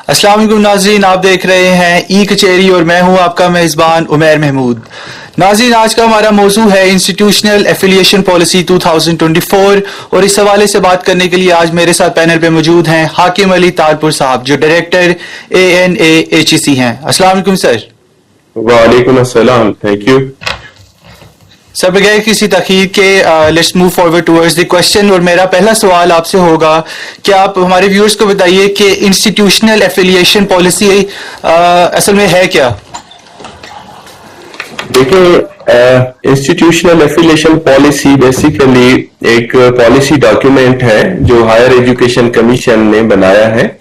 अस्सलाम वालेकुम नाज़रीन, आप देख रहे हैं ई कचेरी और मैं हूं आपका मेज़बान उमैर महमूद। नाज़रीन, आज का हमारा मौजू है इंस्टीट्यूशनल एफिलिएशन पॉलिसी 2024 और इस हवाले से बात करने के लिए आज मेरे साथ पैनल पे मौजूद हैं हाकिम अली तारपुर साहब जो डायरेक्टर ANAHEC हैं। अस्सलाम वालेकुम सर। वालेकुम अस्सलाम, थैंक यू सर, बगैर किसी तखीर के let's move forward towards the question. और मेरा पहला सवाल आपसे होगा कि आप हमारे व्यूअर्स को बताइए कि इंस्टीट्यूशनल एफिलिएशन पॉलिसी असल में है क्या? देखिए, इंस्टीट्यूशनल एफिलिएशन पॉलिसी बेसिकली एक पॉलिसी डॉक्यूमेंट है जो हायर एजुकेशन कमीशन ने बनाया है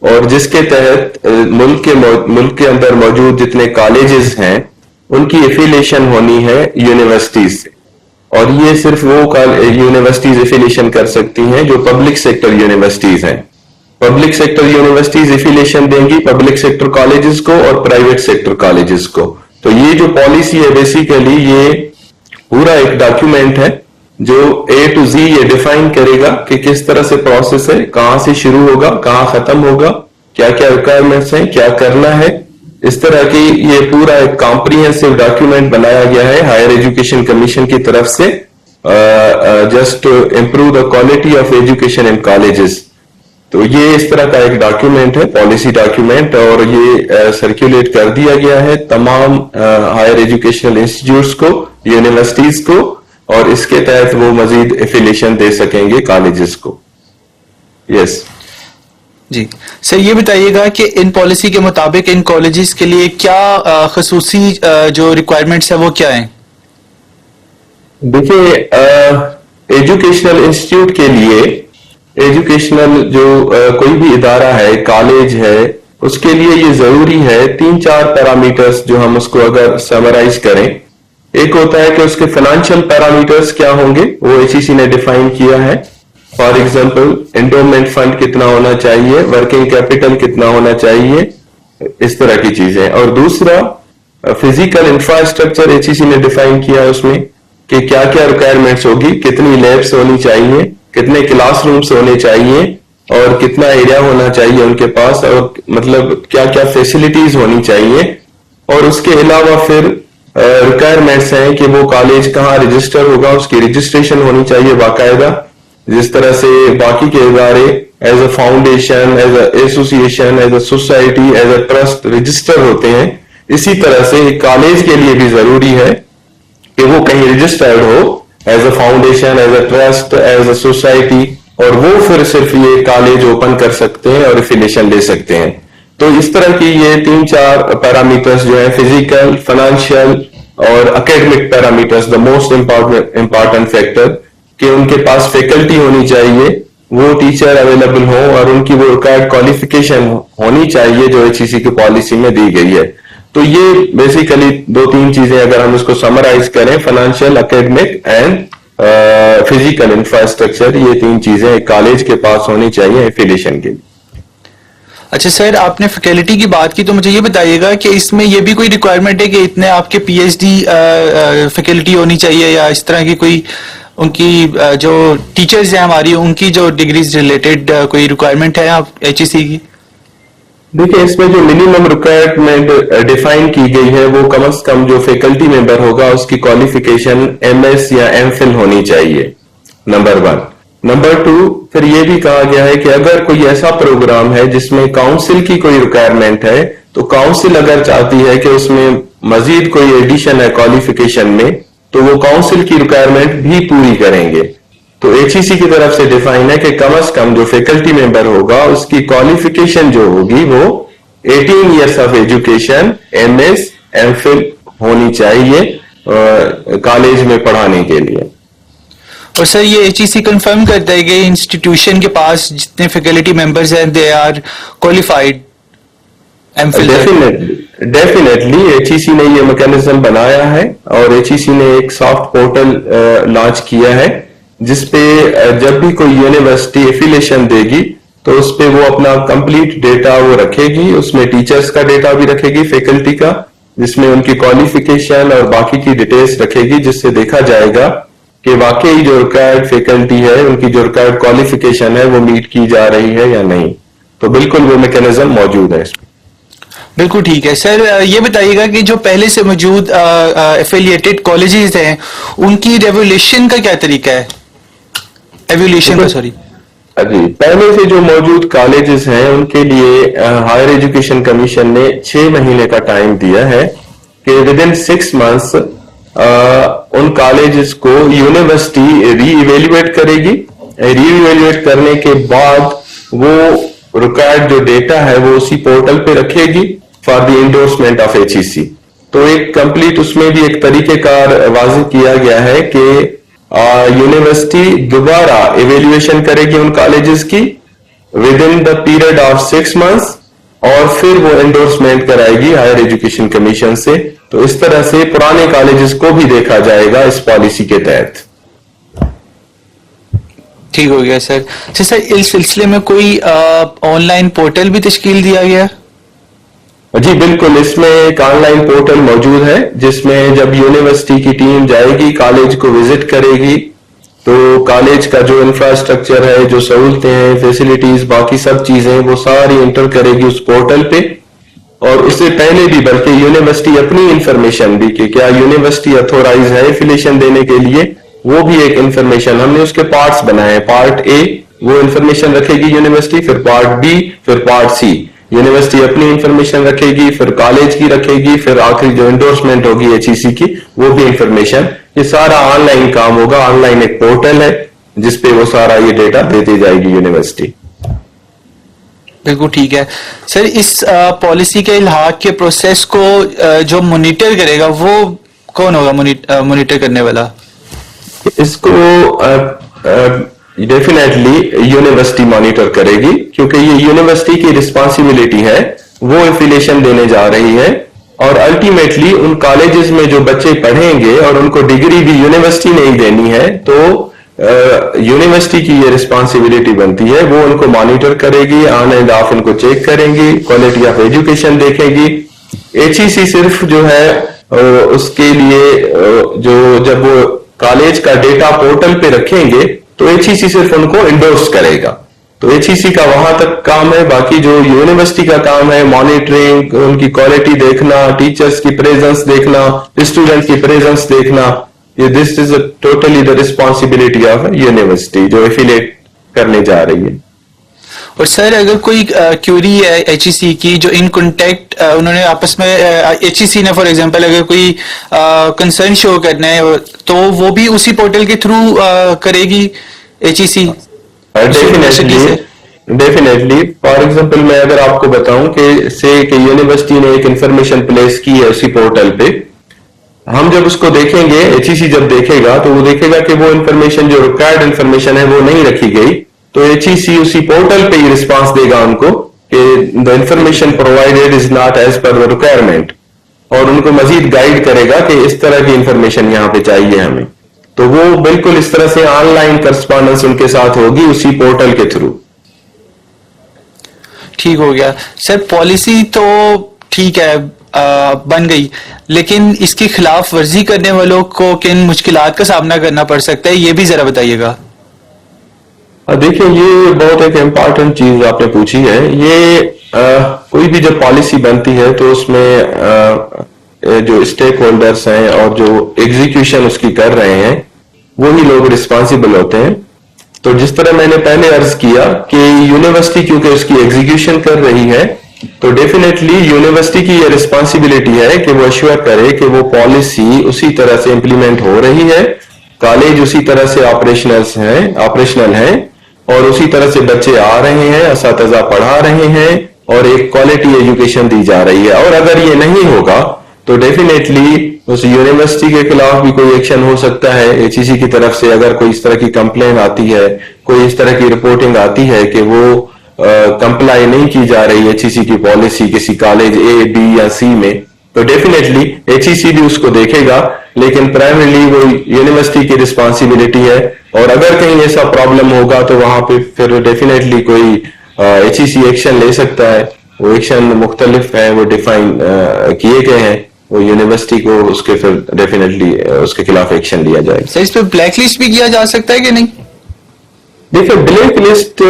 और जिसके तहत मुल्क के अंदर मौजूद जितने कॉलेजेस हैं उनकी एफिलिएशन होनी है यूनिवर्सिटीज से। और ये सिर्फ वो यूनिवर्सिटीज एफिलिएशन कर सकती हैं जो पब्लिक सेक्टर यूनिवर्सिटीज हैं। पब्लिक सेक्टर यूनिवर्सिटीज एफिलिएशन देंगी पब्लिक सेक्टर कॉलेजेस को और प्राइवेट सेक्टर कॉलेजेस को। तो ये जो पॉलिसी है बेसिकली ये पूरा एक डॉक्यूमेंट है जो A to Z ये डिफाइन करेगा कि किस तरह से प्रोसेस है, कहां से शुरू होगा, कहां खत्म होगा, क्या क्या रिक्वायरमेंट्स हैं, क्या करना है। इस तरह की ये पूरा एक कॉम्प्रिहेंसिव डॉक्यूमेंट बनाया गया है हायर एजुकेशन कमीशन की तरफ से just to improve the quality of education in colleges. तो ये इस तरह का एक डॉक्यूमेंट है, पॉलिसी डॉक्यूमेंट, और ये सर्कुलेट कर दिया गया है तमाम हायर एजुकेशनल इंस्टीट्यूट्स को, यूनिवर्सिटीज को, और इसके तहत वो मजीद एफिलिएशन दे सकेंगे कॉलेजेस को। यस जी सर, ये बताइएगा कि इन पॉलिसी के मुताबिक इन कॉलेजेस के लिए क्या खसूसी जो रिक्वायरमेंट्स है वो क्या है? देखिए, एजुकेशनल इंस्टीट्यूट के लिए एजुकेशनल जो कोई भी इदारा है, कॉलेज है, उसके लिए ये जरूरी है 3-4 पैरामीटर्स जो हम उसको अगर समराइज करें। एक होता है कि उसके फाइनेंशियल पैरामीटर्स क्या होंगे, वो HEC ने डिफाइन किया है। फॉर एग्जाम्पल एंडोमेंट फंड कितना होना चाहिए, वर्किंग कैपिटल कितना होना चाहिए, इस तरह की चीजें। और दूसरा फिजिकल इंफ्रास्ट्रक्चर HEC ने डिफाइन किया उसमें कि क्या क्या रिक्वायरमेंट्स होगी, कितनी लैब्स होनी चाहिए, कितने क्लासरूम्स होने चाहिए और कितना एरिया होना चाहिए उनके पास, और मतलब क्या क्या फैसिलिटीज होनी चाहिए। और उसके अलावा फिर रिक्वायरमेंट्स हैं कि वो कॉलेज कहाँ रजिस्टर होगा, उसकी रजिस्ट्रेशन होनी चाहिए बाकायदा, जिस तरह से बाकी के इदारे as a foundation, as a association, as a society, as a trust register होते हैं। इसी तरह से एक कॉलेज के लिए भी जरूरी है कि वो कहीं रजिस्टर्ड हो as a foundation, as a trust, as a society, और वो फिर सिर्फ ये कॉलेज ओपन कर सकते हैं और एफिलिएशन ले सकते हैं। तो इस तरह की ये 3-4 पैरामीटर्स जो है, फिजिकल, फाइनेंशियल और academic parameters, the most important factor, कि उनके पास फैकल्टी होनी चाहिए, वो टीचर अवेलेबल हो और उनकी वो रिक्वायर्ड क्वालिफिकेशन होनी चाहिए जो HEC की पॉलिसी में दी गई है। तो ये बेसिकली 2-3 चीजें अगर हम इसको समराइज करें, financial, academic and physical infrastructure, ये 3 चीजें एक कॉलेज के पास होनी चाहिए एफिलिएशन के लिए। अच्छा सर, आपने फैकल्टी की बात की तो मुझे ये बताइएगा कि इसमें ये भी कोई रिक्वायरमेंट है कि इतने आपके PhD फैकल्टी होनी चाहिए या इस तरह की कोई उनकी जो टीचर्स हैं हमारी उनकी जो डिग्रीज रिलेटेड कोई रिक्वायरमेंट है आप HEC की? देखिए, इसमें जो मिनिमम रिक्वायरमेंट डिफाइन की गई है वो कम से कम जो फैकल्टी मेंबर होगा उसकी क्वालिफिकेशन MS या MPhil होनी चाहिए, नंबर 1। नंबर 2, फिर ये भी कहा गया है कि अगर कोई ऐसा प्रोग्राम है जिसमें काउंसिल की कोई रिक्वायरमेंट है तो काउंसिल अगर चाहती है कि उसमें मजीद कोई एडिशन है क्वालिफिकेशन में तो वो काउंसिल की रिक्वायरमेंट भी पूरी करेंगे। तो HEC की तरफ से डिफाइन है कि कम से कम जो फैकल्टी मेंबर होगा उसकी क्वालिफिकेशन जो होगी वो 18 years of education MS MPhil होनी चाहिए कॉलेज में पढ़ाने के लिए। और सर, ये HEC कंफर्म करता है कि इंस्टीट्यूशन के पास जितने फैकल्टी मेंबर्स हैं they are qualified MPhil? Definitely HEC ने ये मैकेनिज्म बनाया है और HEC ने एक सॉफ्ट पोर्टल लॉन्च किया है जिसपे जब भी कोई यूनिवर्सिटी एफिलिएशन देगी तो उसपे वो अपना कंप्लीट डेटा वो रखेगी, उसमें टीचर्स का डेटा भी रखेगी, फैकल्टी का, जिसमें उनकी क्वालिफिकेशन और बाकी की डिटेल्स रखेगी, जिससे देखा जाएगा कि वाकई जो रिक्वायर्ड फैकल्टी है, उनकी जो रिक्वायर्ड क्वालिफिकेशन है वो मीट की जा रही है या नहीं। तो बिल्कुल वो मैकेनिज्म मौजूद है इसमें। बिल्कुल ठीक है सर। ये बताइएगा कि जो पहले से मौजूद एफिलिएटेड कॉलेजेस हैं उनकी रेवोल्यूशन का क्या तरीका है, एवोल्यूशन का, सॉरी। जी, पहले से जो मौजूद कॉलेजेस हैं उनके लिए हायर एजुकेशन कमीशन ने 6 महीने का टाइम दिया है कि विद इन 6 मंथ्स उन कॉलेजेस को यूनिवर्सिटी रीइवेल्युएट करेगी। रीइवेल्युएट करने के बाद वो रिक्वायर्ड जो डेटा है वो उसी पोर्टल पे रखेगी for the endorsement of HEC. तो एक कंप्लीट उसमें भी एक तरीकेकार वाज़ेह किया गया है कि यूनिवर्सिटी दोबारा इवेल्युएशन करेगी उन कॉलेजेस की with in the period of 6 months और फिर वो एंडोर्समेंट कराएगी हायर एजुकेशन कमीशन से। तो इस तरह से पुराने कॉलेजेस को भी देखा जाएगा इस पॉलिसी के तहत। ठीक हो गया सर। सर इस सिलसिले में कोई ऑनलाइन पोर्टल भी तश्कील दिया गया? जी बिल्कुल, इसमें एक ऑनलाइन पोर्टल मौजूद है जिसमें जब यूनिवर्सिटी की टीम जाएगी, कॉलेज को विजिट करेगी, तो कॉलेज का जो इंफ्रास्ट्रक्चर है, जो सहूलतें हैं, फैसिलिटीज, बाकी सब चीजें वो सारी इंटर करेगी उस पोर्टल पे। और उससे पहले भी बल्कि यूनिवर्सिटी अपनी इंफॉर्मेशन भी कि क्या यूनिवर्सिटी अथोराइज है एफिलिएशन देने के लिए, वो भी एक इंफॉर्मेशन हमने उसके पार्ट्स बनाए हैं। पार्ट ए वो इंफॉर्मेशन रखेगी यूनिवर्सिटी, फिर पार्ट बी, फिर पार्ट सी। यूनिवर्सिटी अपनी इंफॉर्मेशन रखेगी, फिर कॉलेज की रखेगी, फिर आखिरी जो एंडोर्समेंट होगी एचईसी की वो भी इंफॉर्मेशन। ये सारा ऑनलाइन काम होगा। ऑनलाइन एक पोर्टल है जिसपे वो सारा ये डेटा देती जाएगी यूनिवर्सिटी। बिल्कुल ठीक है सर। इस पॉलिसी के इल्हाक के प्रोसेस को जो मॉनिटर करेगा वो कौन होगा, मॉनिटर करने वाला? इसको डेफिनेटली यूनिवर्सिटी मॉनिटर करेगी क्योंकि ये यूनिवर्सिटी की रिस्पांसिबिलिटी है, वो एफिलिएशन देने जा रही है। और अल्टीमेटली उन कॉलेजेस में जो बच्चे पढ़ेंगे और उनको डिग्री भी यूनिवर्सिटी ने ही देनी है, तो यूनिवर्सिटी की ये रिस्पांसिबिलिटी बनती है, वो उनको मॉनिटर करेगी, ऑन एंड ऑफ इनको चेक करेंगी, क्वालिटी ऑफ एजुकेशन देखेगी। एचईसी सिर्फ जो है उसके लिए जो जब वो कॉलेज का डेटा पोर्टल पे रखेंगे तो एचईसी सिर्फ उनको इंडोर्स करेगा। तो एचईसी का वहां तक काम है। बाकी जो यूनिवर्सिटी का काम है, मॉनिटरिंग, उनकी क्वालिटी देखना, टीचर्स की प्रेजेंस देखना, स्टूडेंट की प्रेजेंस देखना, ये this is totally the responsibility of university जो एफिलिएट करने जा रही है। और सर अगर कोई क्यूरी है एचईसी की जो इन कॉन्टेक्ट उन्होंने आपस में एचईसी ने फॉर एग्जांपल अगर कोई कंसर्न शो करना है तो वो भी उसी पोर्टल के थ्रू करेगी एचईसी? डेफिनेटली। फॉर एग्जांपल मैं अगर आपको बताऊं कि से कि यूनिवर्सिटी ने एक इंफॉर्मेशन प्लेस की है उसी पोर्टल पे, हम जब उसको देखेंगे, एचईसी जब देखेगा तो वो देखेगा कि वो इंफॉर्मेशन जो रिक्वायर्ड इंफॉर्मेशन है वो नहीं रखी गई, तो एचईसी उसी पोर्टल पे ही रिस्पांस देगा उनको कि the information provided is not as per the requirement, और उनको मजीद गाइड करेगा कि इस तरह की इंफॉर्मेशन यहाँ पे चाहिए हमें। तो वो बिल्कुल इस तरह से ऑनलाइन करस्पॉन्डेंस उनके साथ होगी उसी पोर्टल के थ्रू। ठीक हो गया सर। पॉलिसी तो ठीक है बन गई, लेकिन इसकी खिलाफ वर्जी करने वालों को किन मुश्किलात का सामना करना पड़ सकता है, ये भी जरा बताइएगा। देखिए, ये बहुत एक इम्पॉर्टेंट चीज आपने पूछी है। ये कोई भी जब पॉलिसी बनती है तो उसमें जो स्टेक होल्डर्स हैं और जो एग्जीक्यूशन उसकी कर रहे हैं वही लोग रिस्पॉन्सिबल होते हैं। तो जिस तरह मैंने पहले अर्ज किया कि यूनिवर्सिटी क्योंकि उसकी एग्जीक्यूशन कर रही है, तो डेफिनेटली यूनिवर्सिटी की ये रिस्पॉन्सिबिलिटी है कि वो अश्योर करे कि वो पॉलिसी उसी तरह से इंप्लीमेंट हो रही है, कॉलेज उसी तरह से ऑपरेशनल है और उसी तरह से बच्चे आ रहे हैं, असातिज़ा पढ़ा रहे हैं और एक क्वालिटी एजुकेशन दी जा रही है। और अगर ये नहीं होगा तो डेफिनेटली उस यूनिवर्सिटी के खिलाफ भी कोई एक्शन हो सकता है एचईसी की तरफ से। अगर कोई इस तरह की कंप्लेन आती है, कोई इस तरह की रिपोर्टिंग आती है कि वो कंप्लाई नहीं की जा रही एचईसी की पॉलिसी किसी कॉलेज ए, बी या सी में, तो डेफिनेटली एचईसी भी उसको देखेगा, लेकिन प्राइमरीली वो यूनिवर्सिटी की रिस्पॉन्सिबिलिटी है। और अगर कहीं ऐसा प्रॉब्लम होगा तो वहां पे फिर डेफिनेटली कोई एचईसी एक्शन ले सकता है। वो एक्शन मुख्तलिफ है, वो डिफाइन किए गए हैं, वो यूनिवर्सिटी को उसके फिर डेफिनेटली उसके खिलाफ एक्शन लिया जाएगा। सर इस पे ब्लैक लिस्ट भी किया जा सकता है कि नहीं? देखिए, ब्लैक लिस्ट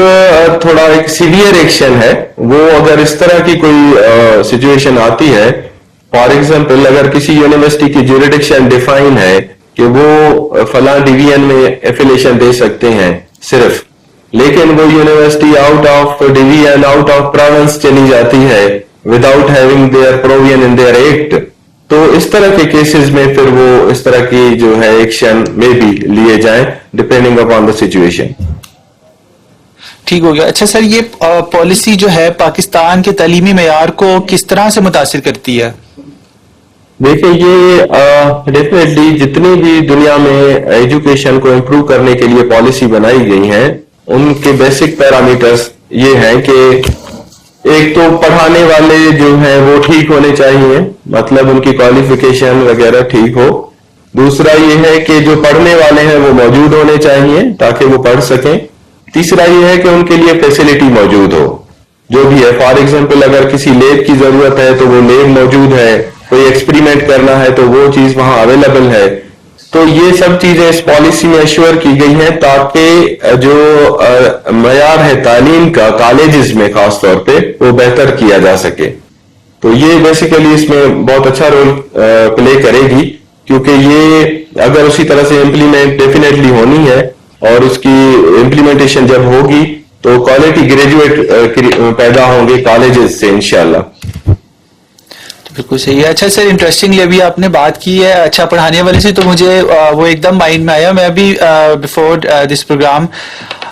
थोड़ा एक सीवियर एक्शन है। वो अगर इस तरह की कोई सिचुएशन आती है, फॉर एग्जांपल अगर किसी यूनिवर्सिटी की ज्यूरिडिक्शन डिफाइन है कि वो फला डिवीजन में एफिलिएशन दे सकते हैं सिर्फ, लेकिन वो university out of division, out of province चली जाती है without having their provision in their act, तो इस तरह के केसेस में फिर वो इस तरह की जो है एक्शन में भी लिए जाएं डिपेंडिंग अपॉन द सिचुएशन। ठीक हो गया। अच्छा सर, ये पॉलिसी जो है पाकिस्तान के तालीमी मेयार को किस तरह से मुतासिर करती है? देखिए, ये डेफिनेटली जितनी भी दुनिया में एजुकेशन को इम्प्रूव करने के लिए पॉलिसी बनाई गई है, उनके बेसिक पैरामीटर्स ये हैं कि एक तो पढ़ाने वाले जो हैं वो ठीक होने चाहिए, मतलब उनकी क्वालिफिकेशन वगैरह ठीक हो। दूसरा ये है कि जो पढ़ने वाले हैं वो मौजूद होने चाहिए ताकि वो पढ़ सकें। तीसरा ये है कि उनके लिए फैसिलिटी मौजूद हो, जो भी है। फॉर एग्जांपल अगर किसी लैब की जरूरत है तो वो लैब मौजूद है, कोई एक्सपेरिमेंट करना है तो वो चीज वहां अवेलेबल है। तो ये सब चीजें इस पॉलिसी में एश्योर की गई हैं ताकि जो मयार है तालीम का कॉलेजेस में खास तौर पे वो बेहतर किया जा सके। तो ये बेसिकली इसमें बहुत अच्छा रोल प्ले करेगी, क्योंकि ये अगर उसी तरह से इम्प्लीमेंट डेफिनेटली होनी है और उसकी इम्प्लीमेंटेशन जब होगी तो क्वालिटी ग्रेजुएट पैदा होंगे कॉलेजेस से इंशाल्लाह। बिल्कुल सही है। अच्छा सर, इंटरेस्टिंगली अभी आपने बात की है अच्छा पढ़ाने वाले से, तो मुझे वो एकदम माइंड में आया। मैं अभी बिफोर दिस प्रोग्राम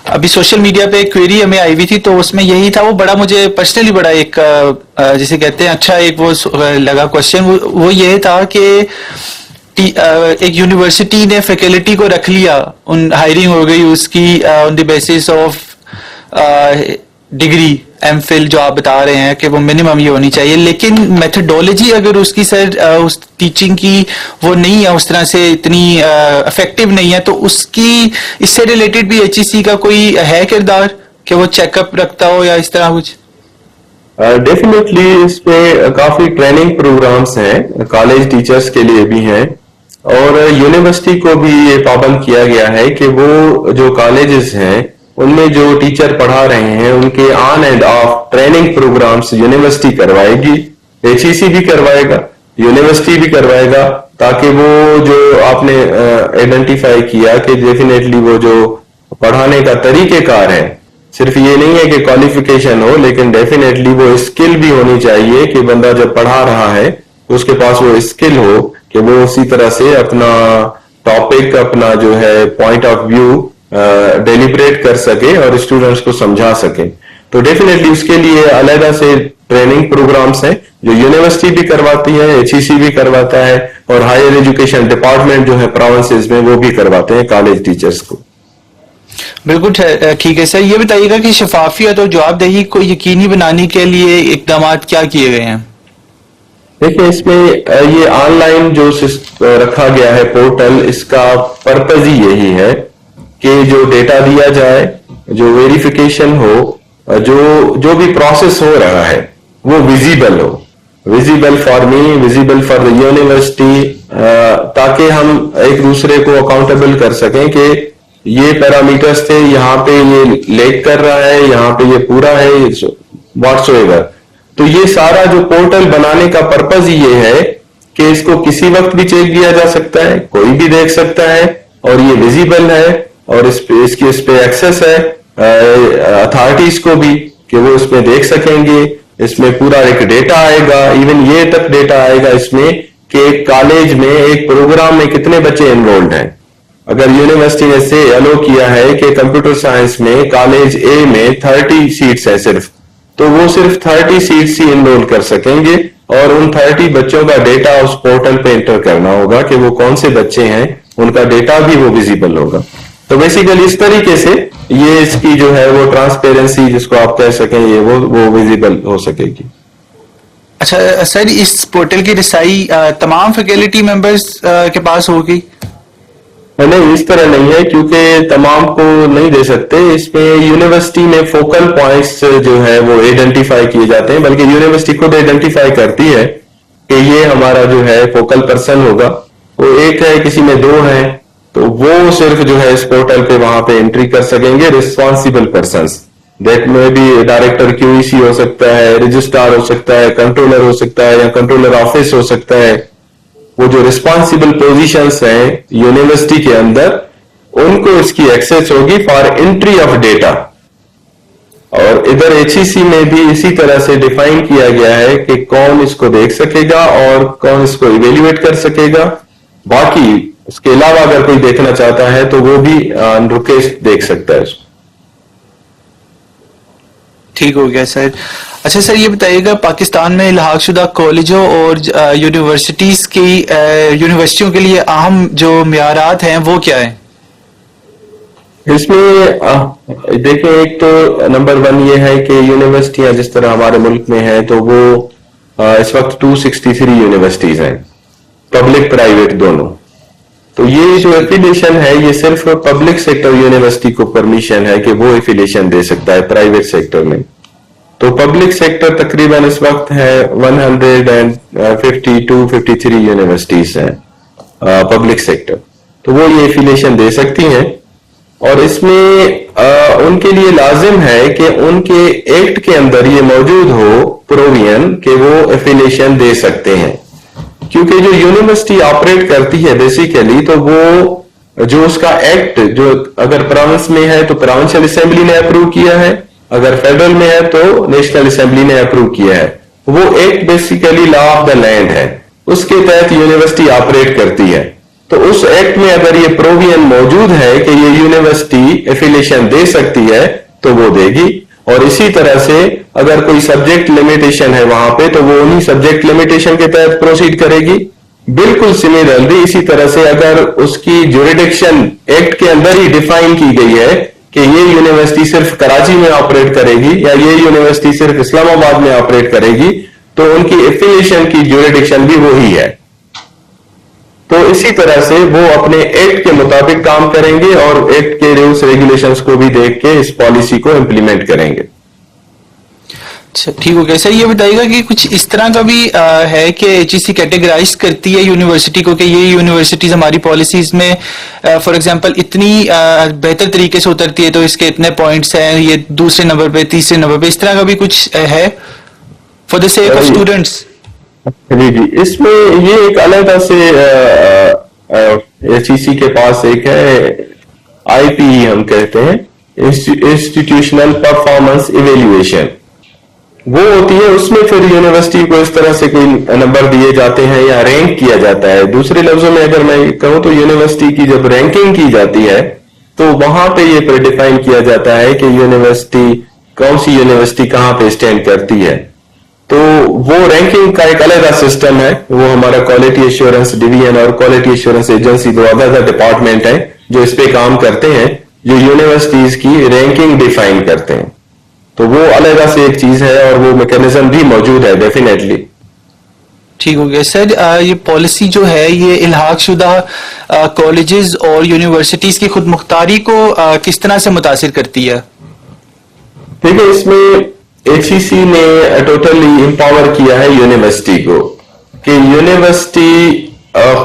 अभी सोशल मीडिया पे एक क्वेरी हमें आई हुई थी, तो उसमें यही था। वो बड़ा मुझे पर्सनली बड़ा एक जिसे कहते हैं अच्छा एक वो लगा क्वेश्चन। वो ये था कि एक यूनिवर्सिटी ने फैकल्टी को रख लिया, उन हायरिंग हो गई उसकी on the basis of degree MPhil जो आप बता रहे हैं कि वो मिनिमम ये होनी चाहिए, लेकिन मेथडोलॉजी अगर उसकी सर उस टीचिंग की वो नहीं है, उस तरह से इतनी इफेक्टिव नहीं है, तो उसकी इससे रिलेटेड भी एचईसी का कोई है किरदार कि वो चेकअप रखता हो या इस तरह कुछ? डेफिनेटली इस पे काफी ट्रेनिंग प्रोग्राम्स हैं, कॉलेज टीचर्स के लिए भी हैं, और यूनिवर्सिटी को भी ये पाबंद किया गया है कि वो जो कॉलेजेस हैं उनमें जो टीचर पढ़ा रहे हैं उनके on and off training programs university करवाएगी, एचईसी भी करवाएगा, यूनिवर्सिटी भी करवाएगा, ताकि वो जो आपने आइडेंटिफाई किया कि डेफिनेटली वो जो पढ़ाने का तरीकेकार है, सिर्फ ये नहीं है कि क्वालिफिकेशन हो, लेकिन डेफिनेटली वो स्किल भी होनी चाहिए कि बंदा जब पढ़ा रहा है तो उसके पास वो स्किल हो कि वो उसी तरह से अपना टॉपिक, अपना जो है पॉइंट ऑफ व्यू डेलिब्रेट कर सके और स्टूडेंट्स को समझा सके। तो डेफिनेटली उसके लिए अलग से ट्रेनिंग प्रोग्राम्स हैं जो यूनिवर्सिटी भी करवाती है, एचईसी भी करवाता है, और हायर एजुकेशन डिपार्टमेंट जो है प्रोविंसेस में वो भी करवाते हैं कॉलेज टीचर्स को। बिल्कुल ठीक है सर। ये बताइएगा कि शफाफियत और जवाबदेही को यकीनी बनाने के लिए इकदाम क्या किए गए हैं? देखिए, इसमें ये ऑनलाइन जो रखा गया है पोर्टल, इसका पर्पज ही यही है कि जो डेटा दिया जाए, जो वेरिफिकेशन हो, जो भी प्रोसेस हो रहा है वो विजिबल हो, visible for me, visible for the university, ताकि हम एक दूसरे को अकाउंटेबल कर सकें कि ये पैरामीटर्स थे, यहाँ पे ये लेक कर रहा है, यहाँ पे ये पूरा है, व्हाटसोएवर। तो ये सारा जो पोर्टल बनाने का पर्पज ही ये है कि इसको किसी वक्त भी चेक किया जा सकता है, कोई भी देख सकता है, और ये विजिबल है, और इस पे एक्सेस है अथॉरिटीज को भी कि वो इसमें देख सकेंगे। इसमें पूरा एक डेटा आएगा, इवन ये तक डेटा आएगा इसमें कि कॉलेज में एक प्रोग्राम में कितने बच्चे एनरोल्ड हैं। अगर यूनिवर्सिटी ने से अलो किया है कि कंप्यूटर साइंस में कॉलेज ए में 30 सीट्स है सिर्फ, तो वो सिर्फ 30 सीट्स ही एनरोल कर सकेंगे, और उन 30 बच्चों का डेटा उस पोर्टल पे एंटर करना होगा कि वो कौन से बच्चे हैं, उनका डेटा भी वो विजिबल होगा। तो बेसिकली इस तरीके से ये इसकी जो है वो ट्रांसपेरेंसी जिसको आप कह सकें, ये वो विजिबल हो सकेगी। अच्छा सर, इस पोर्टल की रिसाई तमाम फैकल्टी मेंबर्स के पास होगी? नहीं, इस तरह नहीं है, क्योंकि तमाम को नहीं दे सकते। इसमें यूनिवर्सिटी में फोकल पॉइंट्स जो है वो आइडेंटिफाई किए जाते हैं, बल्कि यूनिवर्सिटी खुद आइडेंटिफाई करती है कि ये हमारा जो है फोकल पर्सन होगा। वो एक है, किसी में 2 है, तो वो सिर्फ जो है इस पोर्टल पे वहां पे एंट्री कर सकेंगे रिस्पॉन्सिबल पर्संस। दैट में भी डायरेक्टर क्यूईसी हो सकता है, रजिस्ट्रार हो सकता है, कंट्रोलर हो सकता है, या कंट्रोलर ऑफिस हो सकता है। वो जो रिस्पॉन्सिबल पोजीशंस हैं यूनिवर्सिटी के अंदर, उनको इसकी एक्सेस होगी फॉर एंट्री ऑफ डेटा। और इधर एचईसी में भी इसी तरह से डिफाइन किया गया है कि कौन इसको देख सकेगा और कौन इसको इवेल्युएट कर सकेगा। बाकी उसके अलावा अगर कोई देखना चाहता है तो वो भी रुके देख सकता है उसको। ठीक हो गया सर। अच्छा सर, ये बताइएगा पाकिस्तान में इल्हाकशुदा कॉलेजों और यूनिवर्सिटियों के लिए अहम जो मियारात हैं वो क्या है? इसमें देखिए, एक तो नंबर 1 ये है कि यूनिवर्सिटियां जिस तरह हमारे मुल्क में है, तो वो इस वक्त 263 यूनिवर्सिटीज हैं, पब्लिक प्राइवेट दोनों। तो ये जो एफिलिएशन है ये सिर्फ पब्लिक सेक्टर यूनिवर्सिटी को परमिशन है कि वो एफिलिएशन दे सकता है प्राइवेट सेक्टर में। तो पब्लिक सेक्टर तकरीबन इस वक्त है 152-53 यूनिवर्सिटीज हैं पब्लिक सेक्टर, तो वो ये एफिलिएशन दे सकती हैं। और इसमें उनके लिए लाजिम है कि उनके एक्ट के अंदर ये मौजूद हो प्रोविजन कि वो एफिलिएशन दे सकते हैं। क्योंकि जो यूनिवर्सिटी ऑपरेट करती है बेसिकली, तो वो जो उसका एक्ट जो अगर प्रोविंस में है तो प्रोविंशियल असेंबली ने अप्रूव किया है, अगर फेडरल में है तो नेशनल असेंबली ने अप्रूव किया है। वो act basically law of the land है, उसके तहत यूनिवर्सिटी ऑपरेट करती है। तो उस एक्ट में अगर ये प्रोविजन मौजूद है कि ये यूनिवर्सिटी एफिलिएशन दे सकती है तो वो देगी। और इसी तरह से अगर कोई सब्जेक्ट लिमिटेशन है वहां पे, तो वो उन्हीं सब्जेक्ट लिमिटेशन के तहत प्रोसीड करेगी। बिल्कुल सिमिलरली इसी तरह से अगर उसकी ज्यूरिडिक्शन एक्ट के अंदर ही डिफाइन की गई है कि ये यूनिवर्सिटी सिर्फ कराची में ऑपरेट करेगी या ये यूनिवर्सिटी सिर्फ इस्लामाबाद में ऑपरेट करेगी, तो उनकी एफिलिएशन की ज्यूरिडिक्शन भी वही है। तो इसी तरह से वो अपने एक्ट के मुताबिक काम करेंगे और एक्ट के रूल्स रेगुलेशंस को भी देख के इस पॉलिसी को इंप्लीमेंट करेंगे। अच्छा, ठीक हो गया सर। ये बताइएगा कि कुछ इस तरह का भी है कि एचईसी कैटेगराइज करती है यूनिवर्सिटी को कि ये यूनिवर्सिटीज हमारी पॉलिसीज में फॉर एग्जांपल इतनी बेहतर तरीके से उतरती है तो इसके इतने पॉइंट्स हैं, ये दूसरे नंबर पे, तीसरे नंबर पे, इस तरह का भी कुछ है for the sake of students? जी जी, इसमें ये एक अलग से एचईसी के पास एक है आईपीई हम कहते हैं, इंस्टीट्यूशनल परफॉर्मेंस इवेल्युएशन। वो होती है, उसमें फिर यूनिवर्सिटी को इस तरह से कोई नंबर दिए जाते हैं या रैंक किया जाता है। दूसरे लफ्जों में अगर मैं कहूं तो यूनिवर्सिटी की जब रैंकिंग की जाती है तो वहां पे ये प्रीडिफाइन किया जाता है कि यूनिवर्सिटी कौन सी यूनिवर्सिटी कहां पे स्टैंड करती है। तो वो रैंकिंग का एक अलग सिस्टम है, वो हमारा क्वालिटी एश्योरेंस डिवीजन और क्वालिटी एश्योरेंस एजेंसी दो अलग डिपार्टमेंट है जो इस पे काम करते हैं, जो यूनिवर्सिटीज की रैंकिंग डिफाइन करते हैं। तो वो अलग से एक चीज है और वो मैकेनिज्म भी मौजूद है डेफिनेटली। ठीक हो गया सर। ये पॉलिसी जो है ये इल्हाकशुदा कॉलेजेस और यूनिवर्सिटीज की खुद मुख्तारी को किस तरह से मुतासिर करती है? देखिए, इसमें एचईसी ने टोटली एम्पावर किया है यूनिवर्सिटी को कि यूनिवर्सिटी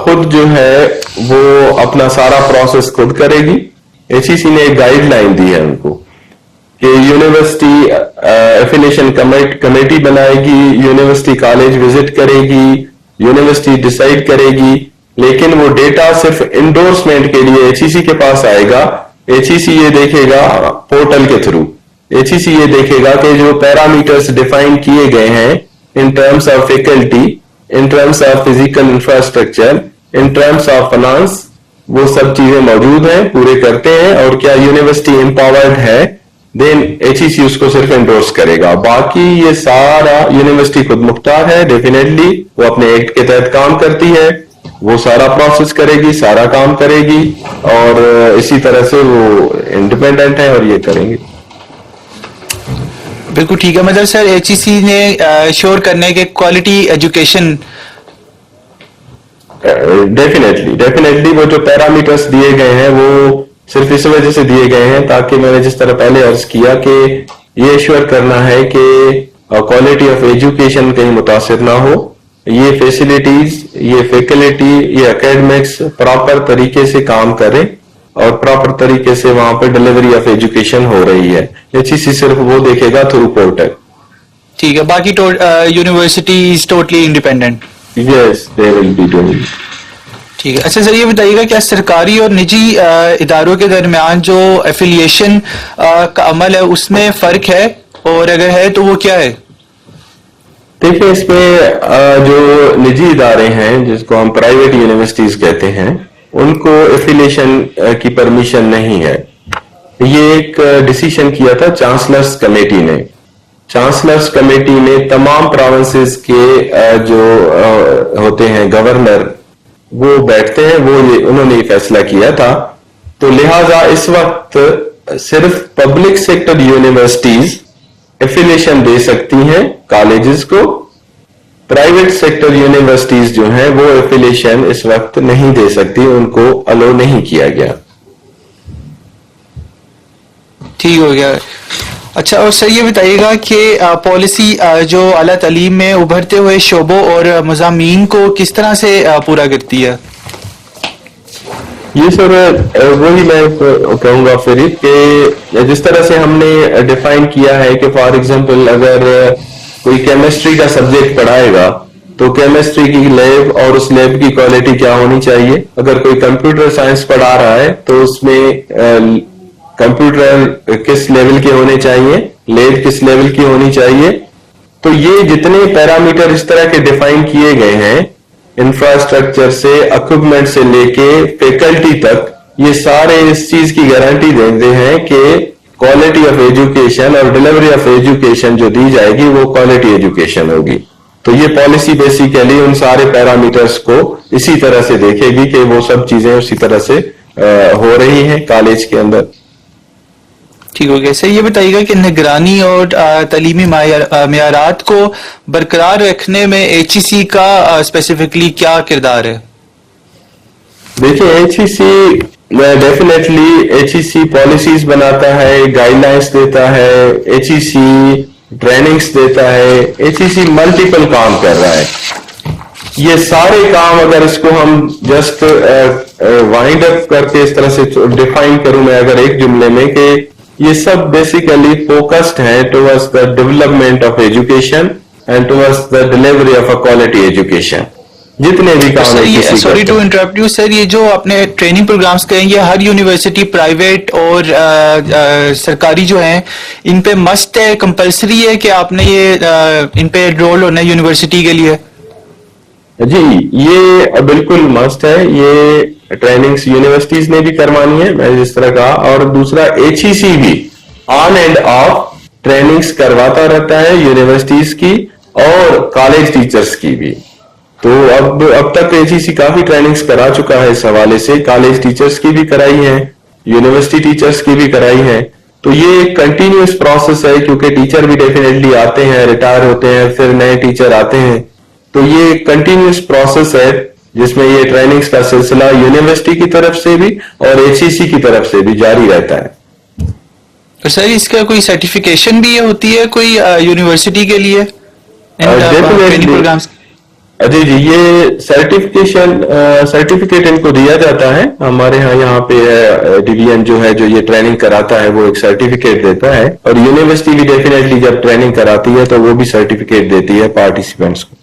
खुद जो है वो अपना सारा प्रोसेस खुद करेगी। एचईसी ने एक गाइडलाइन दी है उनको कि यूनिवर्सिटी एफिलिएशन कमेटी बनाएगी, यूनिवर्सिटी कॉलेज विजिट करेगी, यूनिवर्सिटी डिसाइड करेगी, लेकिन वो डेटा सिर्फ इंडोर्समेंट के लिए एचईसी के पास आएगा। एचईसी ये देखेगा पोर्टल के थ्रू, एचईसी ये देखेगा कि जो पैरामीटर्स डिफाइन किए गए हैं in terms of faculty, in terms of physical infrastructure, in terms of finance, वो सब चीजें मौजूद हैं, पूरे करते हैं और क्या यूनिवर्सिटी एम्पावर्ड है, देन एचईसी उसको सिर्फ एंडोर्स करेगा। बाकी ये सारा यूनिवर्सिटी खुद मुख्तार है, डेफिनेटली वो अपने एक्ट के तहत काम करती है, वो सारा प्रोसेस करेगी, सारा काम करेगी और इसी तरह से वो इंडिपेंडेंट है और ये करेंगे। बिल्कुल ठीक है। मतलब सर एचईसी ने श्योर करने के क्वालिटी एजुकेशन डेफिनेटली वो जो पैरामीटर्स दिए गए हैं वो सिर्फ इस वजह से दिए गए हैं ताकि मैंने जिस तरह पहले अर्ज किया कि ये श्योर करना है कि क्वालिटी ऑफ एजुकेशन कहीं मुतासिर ना हो, ये फैसिलिटीज, ये फैकल्टी, ये एकेडमिक्स प्रॉपर तरीके से काम करें और प्रॉपर तरीके से वहां पे डिलीवरी ऑफ एजुकेशन हो रही है। एचईसी सिर्फ वो देखेगा थ्रू पोर्टल। ठीक है, बाकी university is totally independent. Yes, they will be doing. ठीक है। अच्छा सर, ये बताइएगा क्या सरकारी और निजी इदारों के दरमियान जो एफिलिएशन का अमल है उसमें फर्क है, और अगर है तो वो क्या है? देखिए, इसमें जो निजी इदारे हैं जिसको हम प्राइवेट यूनिवर्सिटीज कहते हैं, उनको एफिलिएशन की परमिशन नहीं है। ये एक डिसीजन किया था चांसलर्स कमेटी ने। चांसलर्स कमेटी ने तमाम प्रोविंसेस के जो होते हैं गवर्नर, वो बैठते हैं, उन्होंने ये फैसला किया था। तो लिहाजा इस वक्त सिर्फ पब्लिक सेक्टर यूनिवर्सिटीज एफिलिएशन दे सकती हैं कॉलेजेस को। प्राइवेट सेक्टर यूनिवर्सिटीज जो हैं वो एफिलिएशन इस वक्त नहीं दे सकती, उनको अलो नहीं किया गया। ठीक हो गया। अच्छा, और सर ये बताइएगा कि पॉलिसी जो आला तालीम में उभरते हुए शोबों और मज़ामीन को किस तरह से पूरा करती है? ये सर वही मैं कहूंगा फिर कि जिस तरह से हमने डिफाइन किया है कि फॉर एग्जांपल अगर कोई केमिस्ट्री का सब्जेक्ट पढ़ाएगा तो केमिस्ट्री की लैब और उस लैब की क्वालिटी क्या होनी चाहिए। अगर कोई कंप्यूटर साइंस पढ़ा रहा है तो उसमें कंप्यूटर किस लेवल के होने चाहिए, लैब किस लेवल की होनी चाहिए। तो ये जितने पैरामीटर इस तरह के डिफाइन किए गए हैं, इंफ्रास्ट्रक्चर से, इक्विपमेंट से लेके फैकल्टी तक, ये सारे इस चीज की गारंटी देते हैं कि क्वालिटी ऑफ एजुकेशन और डिलीवरी ऑफ एजुकेशन जो दी जाएगी वो क्वालिटी एजुकेशन होगी। तो ये पॉलिसी बेसिकली उन सारे पैरामीटर्स को इसी तरह से देखेगी कि वो सब चीजें उसी तरह से हो रही हैं कॉलेज के अंदर। ठीक हो गया। सर ये बताइएगा कि निगरानी और तालीमी मेयारात को बरकरार रखने में एचईसी का स्पेसिफिकली क्या किरदार है? देखिए, एचईसी डेफिनेटली एचईसी पॉलिसीज बनाता है, गाइडलाइंस देता है, एचईसी ट्रेनिंग्स देता है, एचईसी मल्टीपल काम कर रहा है। ये सारे काम अगर इसको हम जस्ट वाइंड अप करके इस तरह से डिफाइन करूं मैं अगर एक जुमले में, कि ये सब बेसिकली फोकस्ड है towards the development of education and towards the delivery of a quality education. जितने भी काम है, sorry to interrupt you sir, ये जो आपने ट्रेनिंग प्रोग्राम्स कहे, ये हर यूनिवर्सिटी प्राइवेट और सरकारी जो हैं इन पे मस्ट है, कंपलसरी है कि आपने ये इन पे एनरोल होना है यूनिवर्सिटी के लिए? जी, ये बिल्कुल मस्ट है। ये ट्रेनिंग्स यूनिवर्सिटीज ने भी करवानी है, मैं जिस तरह कहा, और दूसरा एचईसी भी ऑन एंड ऑफ ट्रेनिंग्स करवाता रहता है यूनिवर्सिटीज की और कॉलेज टीचर्स की भी। तो अब तक एचईसी काफी ट्रेनिंग्स करा चुका है इस हवाले से, कॉलेज टीचर्स की भी कराई है, यूनिवर्सिटी टीचर्स की भी कराई है। तो ये एक कंटिन्यूस प्रोसेस है, क्योंकि टीचर भी डेफिनेटली आते हैं, रिटायर होते हैं, फिर नए टीचर आते हैं। तो ये कंटिन्यूस प्रोसेस है जिसमें ये ट्रेनिंग्स का सिलसिला यूनिवर्सिटी की तरफ से भी और एचईसी की तरफ से भी जारी रहता है। तो सर इसका कोई सर्टिफिकेशन भी होती है कोई यूनिवर्सिटी के लिए ट्रेनिंग प्रोग्राम्स? जी जी, ये सर्टिफिकेट इनको दिया जाता है। हमारे यहाँ पे डिवीजन जो है जो ये ट्रेनिंग कराता है वो एक सर्टिफिकेट देता है, और यूनिवर्सिटी भी डेफिनेटली जब ट्रेनिंग कराती है तो वो भी सर्टिफिकेट देती है पार्टिसिपेंट्स को।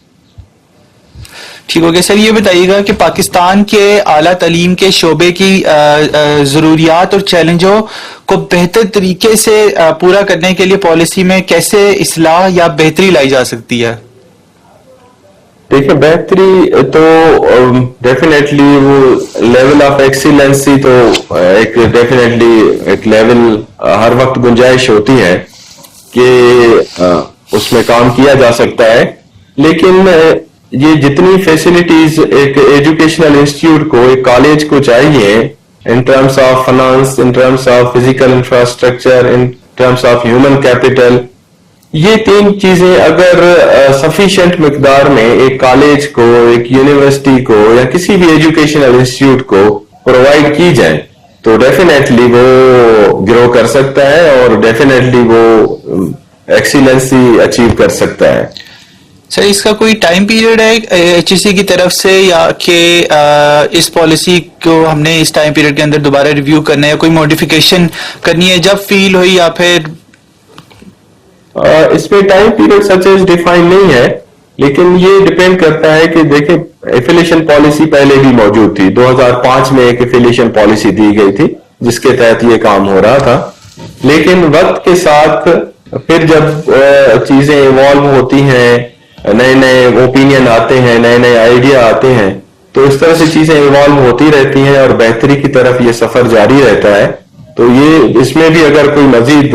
ठीक हो गया। सर ये बताइएगा कि पाकिस्तान के आला तालीम के शोबे की जरूरियात और चैलेंजों को बेहतर तरीके से पूरा करने के लिए पॉलिसी में कैसे इस्लाह या बेहतरी लाई जा सकती है? देखिए, बेहतरी तो डेफिनेटली वो लेवल ऑफ एक्सीलेंसी तो एक डेफिनेटली एक लेवल हर वक्त गुंजाइश होती है कि उसमें काम किया जा सकता है। लेकिन ये जितनी फैसिलिटीज एक एजुकेशनल इंस्टीट्यूट को, एक कॉलेज को चाहिए in terms of finance, in terms of physical infrastructure, in terms of human capital, ये तीन चीजें अगर सफिशिएंट मिकदार में एक कॉलेज को, एक यूनिवर्सिटी को या किसी भी एजुकेशनल इंस्टीट्यूट को प्रोवाइड की जाए तो डेफिनेटली वो ग्रो कर सकता है और डेफिनेटली वो एक्सीलेंसी अचीव कर सकता है। सर इसका कोई टाइम पीरियड है एचईसी की तरफ से, या कि इस पॉलिसी को हमने इस टाइम पीरियड के अंदर दोबारा रिव्यू करना है, कोई मॉडिफिकेशन करनी है जब फील हुई, या फिर इसमें time period such as define नहीं है, लेकिन ये डिपेंड करता है कि देखें एफिलिएशन पॉलिसी पहले भी मौजूद थी। 2005 में एक एफिलिएशन पॉलिसी दी गई थी जिसके तहत ये काम हो रहा था, लेकिन वक्त के साथ फिर जब चीजें इवॉल्व होती हैं, नए नए ओपिनियन आते हैं, नए नए आइडिया आते हैं, तो इस तरह से चीजें इवॉल्व होती रहती हैं और बेहतरी की तरफ ये सफर जारी रहता है। तो ये इसमें भी अगर कोई मजीद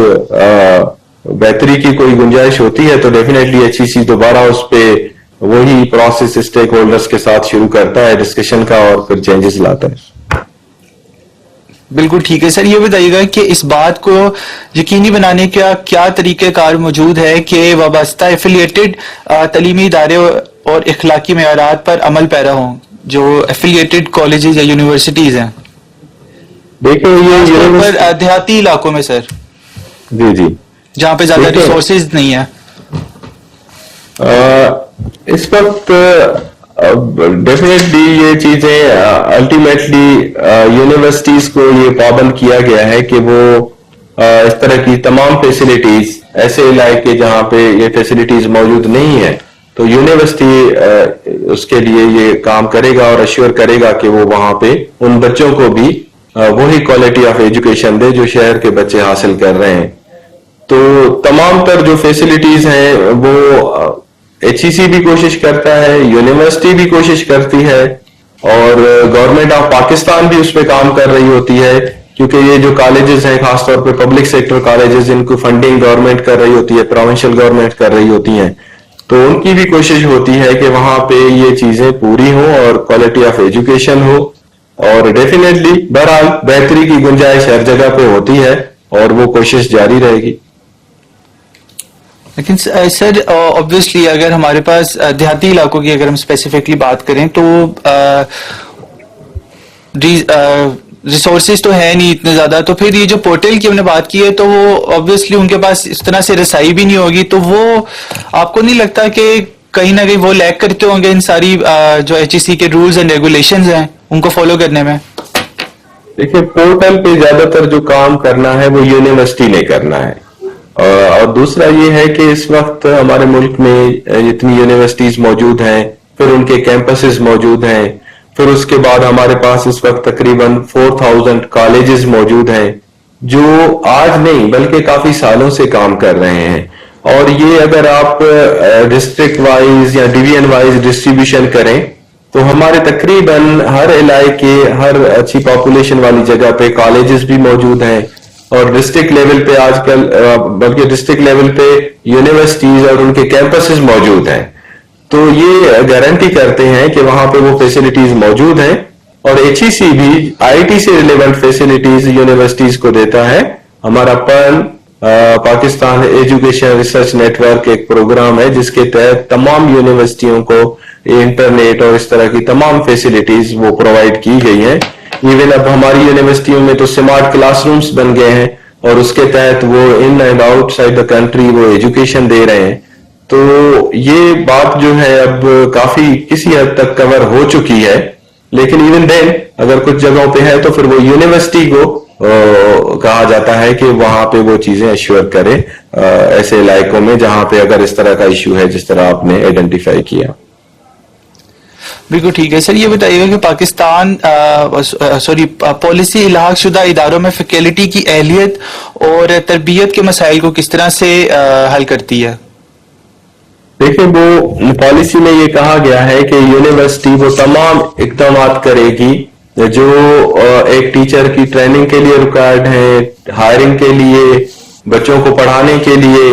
बेहतरी की कोई गुंजाइश होती है तो डेफिनेटली एचईसी दोबारा उस पे वही प्रोसेस स्टेक होल्डर्स के साथ शुरू करता है डिस्कशन का और फिर चेंजेस लाता है। बिल्कुल ठीक है सर। ये बताइएगा कि इस बात को यकीनी बनाने का क्या तरीक़ेकार मौजूद है कि वाबस्ता एफिलिएटेड तालीमी इदारे और इखलाकी मेयारात पर अमल पैरा हों जो एफिलिएटेड कॉलेजेस या यूनिवर्सिटीज हैं? देखो ये पर देहाती इलाकों में सर, जी जी, जहाँ पे ज्यादा रिसोर्सेज नहीं है। इस वक्त डेफिनेटली ये चीजें अल्टीमेटली यूनिवर्सिटीज को ये पाबंद किया गया है कि वो इस तरह की तमाम फैसिलिटीज, ऐसे इलाके जहां पे ये फैसिलिटीज मौजूद नहीं है, तो यूनिवर्सिटी उसके लिए ये काम करेगा और अश्योर करेगा कि वो वहां पे उन बच्चों को भी वही क्वालिटी ऑफ एजुकेशन दे जो शहर के बच्चे हासिल कर रहे हैं। तो तमाम तर जो फैसिलिटीज हैं वो एचईसी भी कोशिश करता है, यूनिवर्सिटी भी कोशिश करती है और गवर्नमेंट ऑफ पाकिस्तान भी उस पर काम कर रही होती है, क्योंकि ये जो कॉलेजेस हैं खासतौर पे पब्लिक सेक्टर कॉलेजेस, इनको फंडिंग गवर्नमेंट कर रही होती है, प्रोविंशियल गवर्नमेंट कर रही होती हैं, तो उनकी भी कोशिश होती है कि वहां पे ये चीजें पूरी हो और क्वालिटी ऑफ एजुकेशन हो। और डेफिनेटली बहरहाल बेहतरी की गुंजाइश हर जगह पे होती है और वो कोशिश जारी रहेगी। लेकिन सर ऑब्वियसली अगर हमारे पास देहाती इलाकों की अगर हम स्पेसिफिकली बात करें तो रिसोर्सेज तो है नहीं इतने ज्यादा, तो फिर ये जो पोर्टल की हमने बात की है तो वो ऑब्वियसली उनके पास इस तरह से रसाई भी नहीं होगी, तो वो आपको नहीं लगता कि कहीं ना कहीं वो लैग करते होंगे इन सारी जो एचईसी के रूल्स एंड रेगुलेशंस हैं उनको फॉलो करने में? देखिए पोर्टल पे ज्यादातर जो काम करना है वो यूनिवर्सिटी ने करना है, और दूसरा ये है कि इस वक्त हमारे मुल्क में जितनी यूनिवर्सिटीज मौजूद हैं, फिर उनके कैंपसेस मौजूद हैं, फिर उसके बाद हमारे पास इस वक्त तकरीबन 4000 कॉलेजेस मौजूद हैं जो आज नहीं बल्कि काफी सालों से काम कर रहे हैं। और ये अगर आप डिस्ट्रिक्ट वाइज या डिवीजन वाइज डिस्ट्रीब्यूशन करें तो हमारे तकरीबन हर इलाके, हर अच्छी पॉपुलेशन वाली जगह पे कॉलेजेस भी मौजूद हैं, और डिस्ट्रिक्ट लेवल पे आजकल बल्कि डिस्ट्रिक्ट लेवल पे यूनिवर्सिटीज और उनके कैंपसेस मौजूद हैं। तो ये गारंटी करते हैं कि वहां पे वो फैसिलिटीज मौजूद हैं, और एचईसी भी आईटी से रिलेवेंट फैसिलिटीज यूनिवर्सिटीज को देता है। हमारा पर्न पाकिस्तान एजुकेशन रिसर्च नेटवर्क एक प्रोग्राम है जिसके तहत तमाम यूनिवर्सिटियों को इंटरनेट और इस तरह की तमाम फैसिलिटीज वो प्रोवाइड की गई हैं। इवन अब हमारी यूनिवर्सिटियों में तो स्मार्ट क्लासरूम्स बन गए हैं और उसके तहत वो in and outside the country वो एजुकेशन दे रहे हैं। तो ये बात जो है अब काफी किसी हद तक कवर हो चुकी है, लेकिन इवन देन अगर कुछ जगहों पे है तो फिर वो यूनिवर्सिटी को कहा जाता है कि वहां पे वो चीजें अश्योर करे ऐसे इलाकों में जहां पे अगर इस तरह का इश्यू है जिस तरह आपने आइडेंटिफाई किया। बिल्कुल ठीक है सर। ये बताइएगा कि पाकिस्तान पॉलिसी इलाहाक शुदा इदारों में फैकल्टी की अहलियत और तरबियत के मसाइल को किस तरह से हल करती है? देखिए वो पॉलिसी में ये कहा गया है कि यूनिवर्सिटी वो तमाम इकदाम करेगी जो एक टीचर की ट्रेनिंग के लिए रिक्वायर्ड है, हायरिंग के लिए, बच्चों को पढ़ाने के लिए,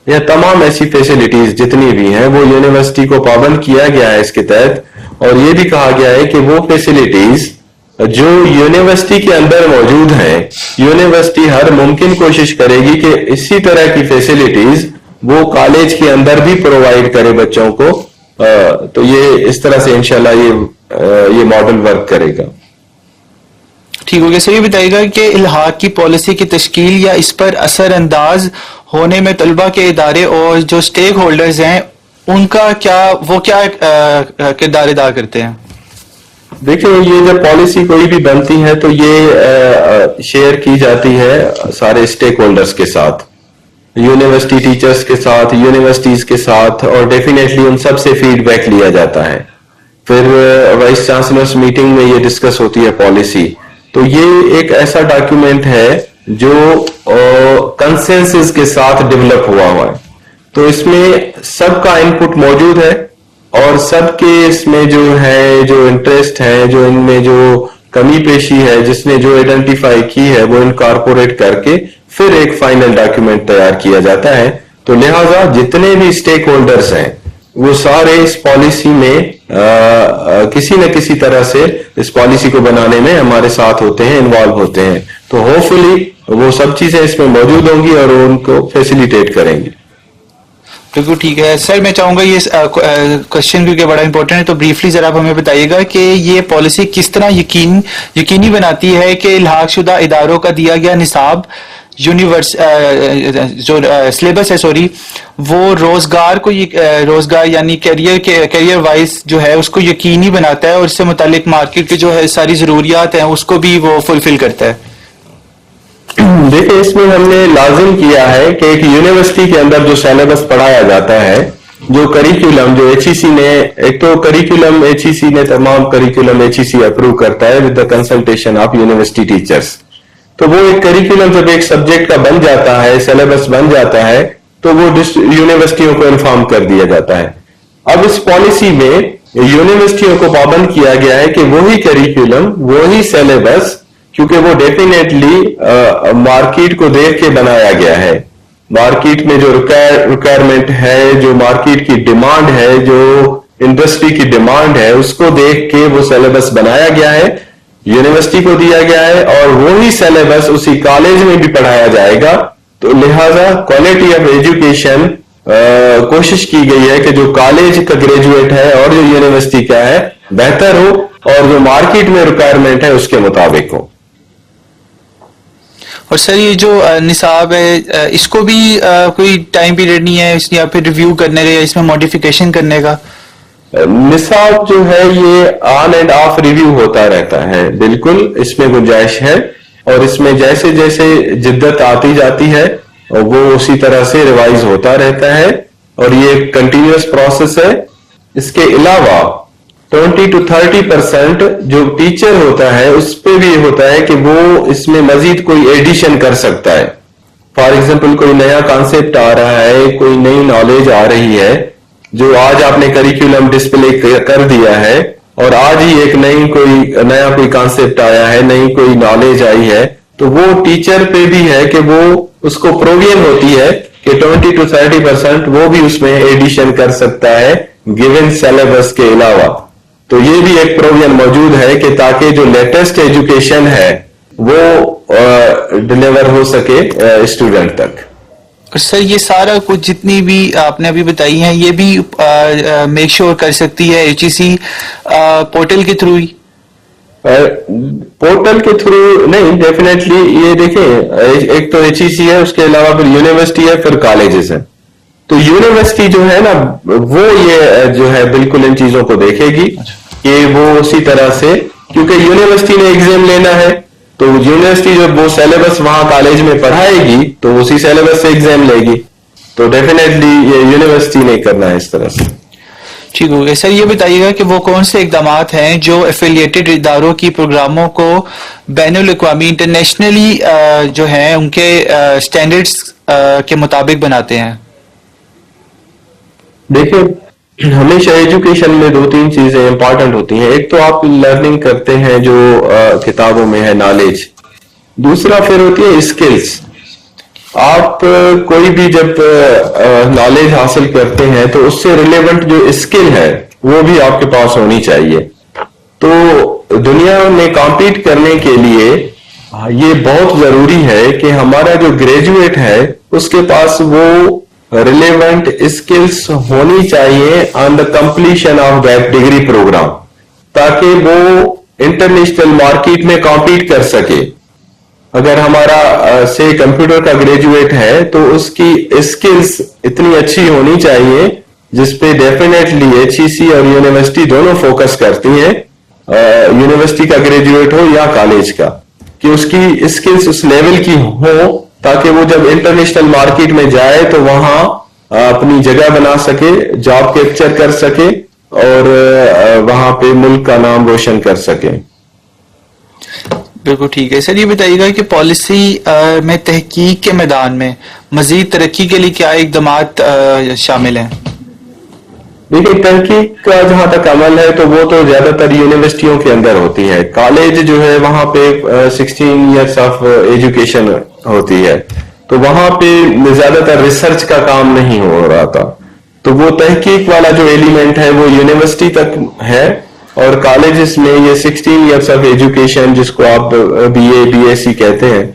या तमाम ऐसी फैसिलिटीज जितनी भी हैं वो यूनिवर्सिटी को पाबंद किया गया है इसके तहत। और ये भी कहा गया है कि वो फैसिलिटीज जो यूनिवर्सिटी के अंदर मौजूद हैं, यूनिवर्सिटी हर मुमकिन कोशिश करेगी कि इसी तरह की फैसिलिटीज वो कॉलेज के अंदर भी प्रोवाइड करे बच्चों को। तो ये इस तरह से इंशाल्लाह ये मॉडल वर्क करेगा। ठीक हो गया सर। ये बताइएगा कि इल्हाक की पॉलिसी की तश्कील या इस पर असर अंदाज होने में तलबा के इदारे और जो स्टेक होल्डर्स हैं उनका क्या वो क्या किरदार अदा करते हैं? देखिए, ये जब पॉलिसी कोई भी बनती है तो ये शेयर की जाती है सारे स्टेक होल्डर्स के साथ, यूनिवर्सिटी टीचर्स के साथ, यूनिवर्सिटीज के साथ, और डेफिनेटली उन सब से फीडबैक लिया जाता है। फिर वाइस चांसलर्स मीटिंग में ये डिस्कस होती है पॉलिसी। तो ये एक ऐसा डॉक्यूमेंट है जो कंसेंसस के साथ डेवलप हुआ है। तो इसमें सबका इनपुट मौजूद है और सबके इसमें जो है, जो इंटरेस्ट है, जो इनमें जो कमी पेशी है, जिसने जो आइडेंटिफाई की है, वो इनकॉर्पोरेट करके फिर एक फाइनल डॉक्यूमेंट तैयार किया जाता है। तो लिहाजा जितने भी स्टेक होल्डर्स हैं वो सारे इस पॉलिसी में किसी न किसी तरह से इस पॉलिसी को बनाने में हमारे साथ होते हैं, इन्वॉल्व होते हैं। तो होपफुली वो सब चीजें इसमें मौजूद होंगी और उनको फैसिलिटेट करेंगी। बिल्कुल ठीक है सर। मैं चाहूंगा ये क्वेश्चन क्योंकि बड़ा इंपॉर्टेंट है, तो ब्रीफली जरा आप हमें बताइएगा कि ये पॉलिसी किस तरह यकीनी बनाती है कि इल्हाकशुदा इदारों का दिया गया निसाब यूनिवर्स जो सिलेबस है सॉरी, वो रोजगार यानी कैरियर वाइज जो है उसको यकीनी बनाता है और इससे मुतालिक मार्केट की जो है सारी जरूरियात हैं उसको भी वो फुलफिल करता है। देखिए, इसमें हमने लाजिम किया है कि एक यूनिवर्सिटी के अंदर जो सिलेबस पढ़ाया जाता है, जो करिकुलम जो एचईसी ने, एक तो करिकुलम एचईसी ने तमाम करिकुलम एचईसी अप्रूव करता है with the consultation of university teachers. तो वो एक करिकुलम जब एक सब्जेक्ट का बन जाता है, सिलेबस बन जाता है, तो वो यूनिवर्सिटियों को इन्फॉर्म कर दिया जाता है। अब इस पॉलिसी में यूनिवर्सिटियों को पाबंद किया गया है कि वही करिकुलम, वही सिलेबस, क्योंकि वो डेफिनेटली मार्केट को देख के बनाया गया है। मार्केट में जो रिक्वायरमेंट है, जो मार्केट की डिमांड है, जो इंडस्ट्री की डिमांड है, उसको देख के वो सिलेबस बनाया गया है, यूनिवर्सिटी को दिया गया है, और वही सिलेबस उसी कॉलेज में भी पढ़ाया जाएगा। तो लिहाजा क्वालिटी ऑफ एजुकेशन कोशिश की गई है कि जो कॉलेज का ग्रेजुएट है और जो यूनिवर्सिटी का है बेहतर हो, और जो मार्केट में रिक्वायरमेंट है उसके मुताबिक हो। और सर ये जो निसाब है इसको भी कोई टाइम पीरियड नहीं है या फिर रिव्यू करने का या इसमें मॉडिफिकेशन करने का? निसाब जो है ये ऑन एंड ऑफ रिव्यू होता रहता है, बिल्कुल इसमें गुंजाइश है, और इसमें जैसे जैसे जिद्दत आती जाती है वो उसी तरह से रिवाइज होता रहता है, और ये कंटिन्यूअस प्रोसेस है। इसके अलावा 20 to 30% जो टीचर होता है उस पे भी होता है कि वो इसमें मजीद कोई एडिशन कर सकता है। फॉर एग्जाम्पल कोई नया कॉन्सेप्ट आ रहा है, कोई नई नॉलेज आ रही है, जो आज आपने करिकुलम डिस्प्ले कर दिया है, और आज ही एक नया कोई कॉन्सेप्ट आया है, नई कोई नॉलेज आई है, तो वो टीचर पे भी है कि वो उसको प्रोविजन होती है कि 20 to 30% वो भी उसमें एडिशन कर सकता है गिवन सिलेबस के अलावा। तो ये भी एक प्रोविजन मौजूद है कि ताकि जो लेटेस्ट एजुकेशन है वो डिलीवर हो सके स्टूडेंट तक। और सर ये सारा कुछ जितनी भी आपने अभी बताई हैं ये भी मेक श्योर कर सकती है एचईसी पोर्टल के थ्रू ही? पोर्टल के थ्रू नहीं, डेफिनेटली ये देखें, एक तो एचईसी है, उसके अलावा फिर यूनिवर्सिटी है, फिर कॉलेजेस है। तो यूनिवर्सिटी जो है ना वो ये जो है बिल्कुल इन चीजों को देखेगी कि वो उसी तरह से, क्योंकि यूनिवर्सिटी ने एग्जाम लेना है, तो यूनिवर्सिटी जब वो सिलेबस वहां कॉलेज में पढ़ाएगी तो उसी सिलेबस से एग्जाम लेगी। तो डेफिनेटली ये यूनिवर्सिटी ने करना है इस तरह से। ठीक हो गया सर। ये बताइएगा कि वो कौन से इकदाम हैं जो एफिलिएटेड इदारों की प्रोग्रामों को बैनुल-अक़वामी इंटरनेशनली जो है उनके स्टैंडर्ड्स के मुताबिक बनाते हैं? देखिए, हमेशा एजुकेशन में दो तीन चीजें इंपॉर्टेंट होती हैं। एक तो आप लर्निंग करते हैं जो किताबों में है, नॉलेज। दूसरा फिर होती है स्किल्स। आप कोई भी जब नॉलेज हासिल करते हैं तो उससे रिलेवेंट जो स्किल है वो भी आपके पास होनी चाहिए। तो दुनिया में कॉम्पीट करने के लिए ये बहुत जरूरी है कि हमारा जो ग्रेजुएट है उसके पास वो रिलेवेंट स्किल्स होनी चाहिए on the completion of that degree program, ताकि वो इंटरनेशनल मार्केट में कॉम्पीट कर सके। अगर हमारा से कंप्यूटर का ग्रेजुएट है तो उसकी स्किल्स इतनी अच्छी होनी चाहिए जिसपे डेफिनेटली HEC और यूनिवर्सिटी दोनों फोकस करती हैं, यूनिवर्सिटी का ग्रेजुएट हो या कॉलेज का, कि उसकी स्किल्स उस लेवल की हो ताकि वो जब इंटरनेशनल मार्केट में जाए तो वहां अपनी जगह बना सके, जॉब कैप्चर कर सके और वहां पे मुल्क का नाम रोशन कर सके। बिल्कुल ठीक है सर। ये बताइएगा कि पॉलिसी में तहकीक के मैदान में मजीद तरक्की के लिए क्या इकदामात शामिल हैं? देखिए, तहकीक का जहां तक अमल है तो वो तो ज्यादातर यूनिवर्सिटियों के अंदर होती है। कॉलेज जो है वहां पे 16 इयर्स ऑफ एजुकेशन होती है, तो वहां पे ज्यादातर रिसर्च का काम नहीं हो रहा था। तो वो तहकीक वाला जो एलिमेंट है वो यूनिवर्सिटी तक है, और कॉलेजेस में ये 16 इयर्स ऑफ एजुकेशन जिसको आप BA BSc कहते हैं,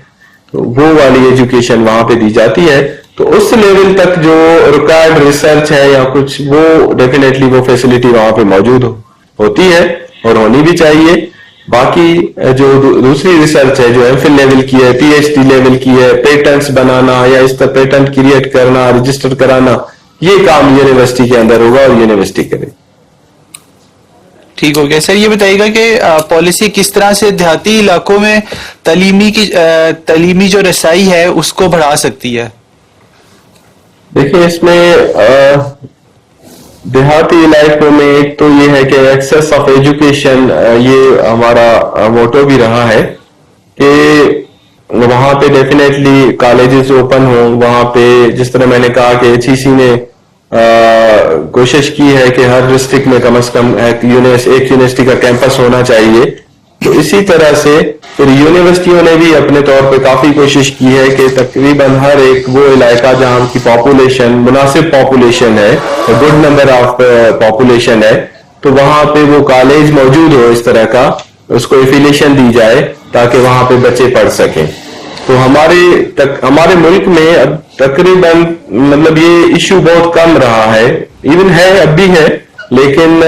तो वो वाली एजुकेशन वहां पे दी जाती है। तो उस लेवल तक जो रिक्वायर्ड रिसर्च है या कुछ, वो डेफिनेटली वो फैसिलिटी वहां पे मौजूद होती है और होनी भी चाहिए। बाकी जो दूसरी रिसर्च है जो MPhil लेवल की है, PhD लेवल की है, पेटेंट्स बनाना या इस तरह पेटेंट क्रिएट करना, रजिस्टर कराना, ये काम यूनिवर्सिटी के अंदर होगा और यूनिवर्सिटी करे। ठीक हो गया सर। ये बताइएगा कि पॉलिसी किस तरह से देहाती इलाकों में तालीमी जो रसाई है उसको बढ़ा सकती है? देखिए, इसमें देहाती इलाकों में एक तो ये है कि एक्सेस ऑफ एजुकेशन, ये हमारा मोटो भी रहा है कि वहां पे डेफिनेटली कॉलेजेस ओपन हो। वहां पे जिस तरह मैंने कहा कि HEC ने कोशिश की है कि हर डिस्ट्रिक्ट में कम से कम एक यूनिवर्सिटी का कैंपस होना चाहिए, तो इसी तरह से फिर यूनिवर्सिटियों ने भी अपने तौर पे काफी कोशिश की है कि तकरीबन हर एक वो इलाका जहां की पॉपुलेशन मुनासिब पॉपुलेशन है, गुड नंबर ऑफ पॉपुलेशन है, तो वहां पे वो कॉलेज मौजूद हो, इस तरह का उसको एफिलिएशन दी जाए ताकि वहां पे बच्चे पढ़ सकें। तो हमारे मुल्क में अब तकरीबन मतलब ये इश्यू बहुत कम रहा है, इवन है अब भी है, लेकिन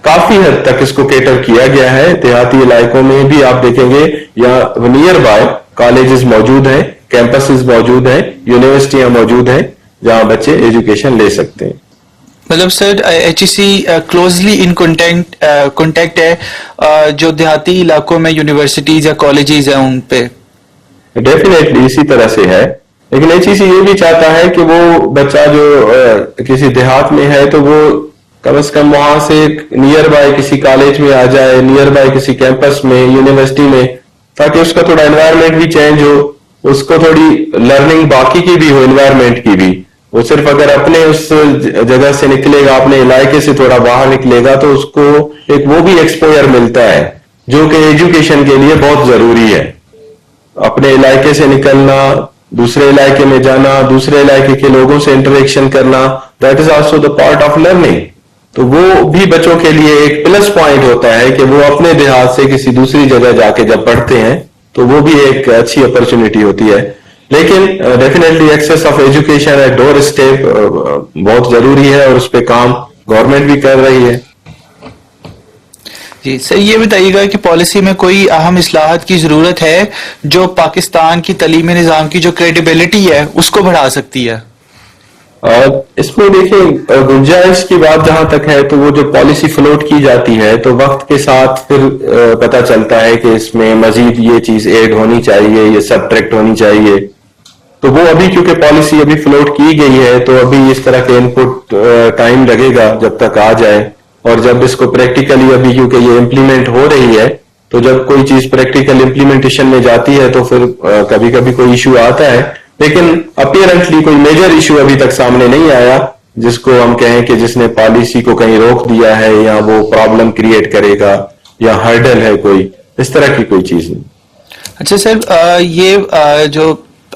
काफी हद तक इसको केटर किया गया है। देहाती इलाकों में भी आप देखेंगे या नियर बाय कॉलेजेस मौजूद हैं, कैंपसेस मौजूद हैं, यूनिवर्सिटियां मौजूद हैं जहां बच्चे एजुकेशन ले सकते हैं। मतलब sir HEC closely in contact है जो देहाती इलाकों में यूनिवर्सिटीज या कॉलेजेस हैं उन पे? डेफिनेटली इसी तरह से है, लेकिन HEC ये भी चाहता है कि वो बच्चा जो किसी देहात में है तो वो कम से कम वहां से नियर बाय किसी कॉलेज में आ जाए, नियर बाय किसी कैंपस में, यूनिवर्सिटी में, ताकि उसका थोड़ा एनवायरनमेंट भी चेंज हो, उसको थोड़ी लर्निंग बाकी की भी हो, एनवायरनमेंट की भी। वो सिर्फ अगर अपने उस जगह से निकलेगा, अपने इलाके से थोड़ा बाहर निकलेगा, तो उसको एक वो भी एक्सपोजर मिलता है जो कि एजुकेशन के लिए बहुत जरूरी है। अपने इलाके से निकलना, दूसरे इलाके में जाना, दूसरे इलाके के लोगों से इंटरेक्शन करना, that is also the part of learning. तो वो भी बच्चों के लिए एक प्लस पॉइंट होता है कि वो अपने देहात से किसी दूसरी जगह जाके जब पढ़ते हैं तो वो भी एक अच्छी अपॉर्चुनिटी होती है। लेकिन definitely access of education at doorstep बहुत जरूरी है और उस पर काम गवर्नमेंट भी कर रही है। जी सर, ये बताइएगा कि पॉलिसी में कोई अहम इस्लाहत की जरूरत है जो पाकिस्तान की तालीमी निज़ाम की जो क्रेडिबिलिटी है उसको बढ़ा सकती है? इसमें देखिए, गुंजाइश की बात जहां तक है तो वो जो पॉलिसी फ्लोट की जाती है तो वक्त के साथ फिर पता चलता है कि इसमें मजीद ये चीज ऐड होनी चाहिए, ये सब्ट्रैक्ट होनी चाहिए। तो वो अभी क्योंकि पॉलिसी अभी फ्लोट की गई है तो अभी इस तरह के इनपुट टाइम लगेगा जब तक आ जाए, और जब इसको प्रैक्टिकली अभी क्योंकि ये इम्प्लीमेंट हो रही है तो जब कोई चीज प्रैक्टिकल इम्प्लीमेंटेशन में जाती है तो फिर कभी कभी कोई इश्यू आता है, लेकिन अपीयरेंटली कोई मेजर इश्यू अभी तक सामने नहीं आया जिसको हम कहें कि जिसने पॉलिसी को कहीं रोक दिया है या वो प्रॉब्लम क्रिएट करेगा या हर्डल है कोई, इस तरह की कोई चीज नहीं। अच्छा सर,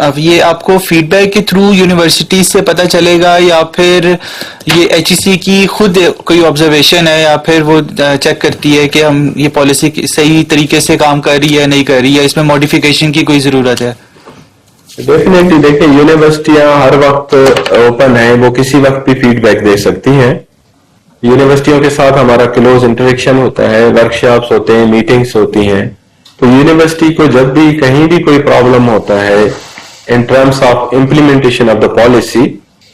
ये आपको फीडबैक के थ्रू यूनिवर्सिटी से पता चलेगा या फिर ये HEC की खुद कोई ऑब्जर्वेशन है या फिर वो चेक करती है कि हम ये पॉलिसी सही तरीके से काम कर रही है नहीं कर रही है, इसमें मॉडिफिकेशन की कोई जरूरत है? डेफिनेटली देखिए, यूनिवर्सिटियां हर वक्त ओपन है, वो किसी वक्त भी फीडबैक दे सकती हैं। यूनिवर्सिटियों के साथ हमारा क्लोज इंटरेक्शन होता है, वर्कशॉप्स होते हैं, मीटिंग्स होती हैं। तो यूनिवर्सिटी को जब भी कहीं भी कोई प्रॉब्लम होता है in terms of implementation of the policy,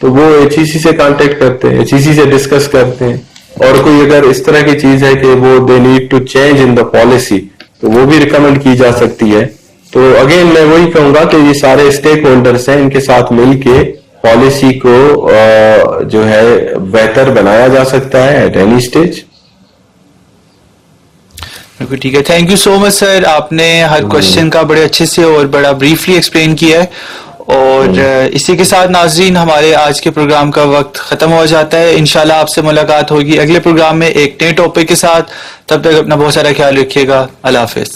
तो वो HEC से कांटेक्ट करते हैं, HEC से डिस्कस करते हैं। और कोई अगर इस तरह की चीज है कि वो they need to change in the policy, तो वो भी रिकमेंड की जा सकती है। तो अगेन मैं वही कहूंगा कि ये सारे स्टेक होल्डर्स हैं, इनके साथ मिलके पॉलिसी को जो है बेहतर बनाया जा सकता है एट एनी स्टेज। बिल्कुल ठीक है, thank you so much sir, आपने हर क्वेश्चन का बड़े अच्छे से और बड़ा ब्रीफली एक्सप्लेन किया है। और इसी के साथ नाजरीन हमारे आज के प्रोग्राम का वक्त खत्म हो जाता है। इंशाल्लाह आपसे मुलाकात होगी अगले प्रोग्राम में एक नए टॉपिक के साथ। तब तक अपना बहुत सारा ख्याल रखिएगा। अल्लाह हाफिज।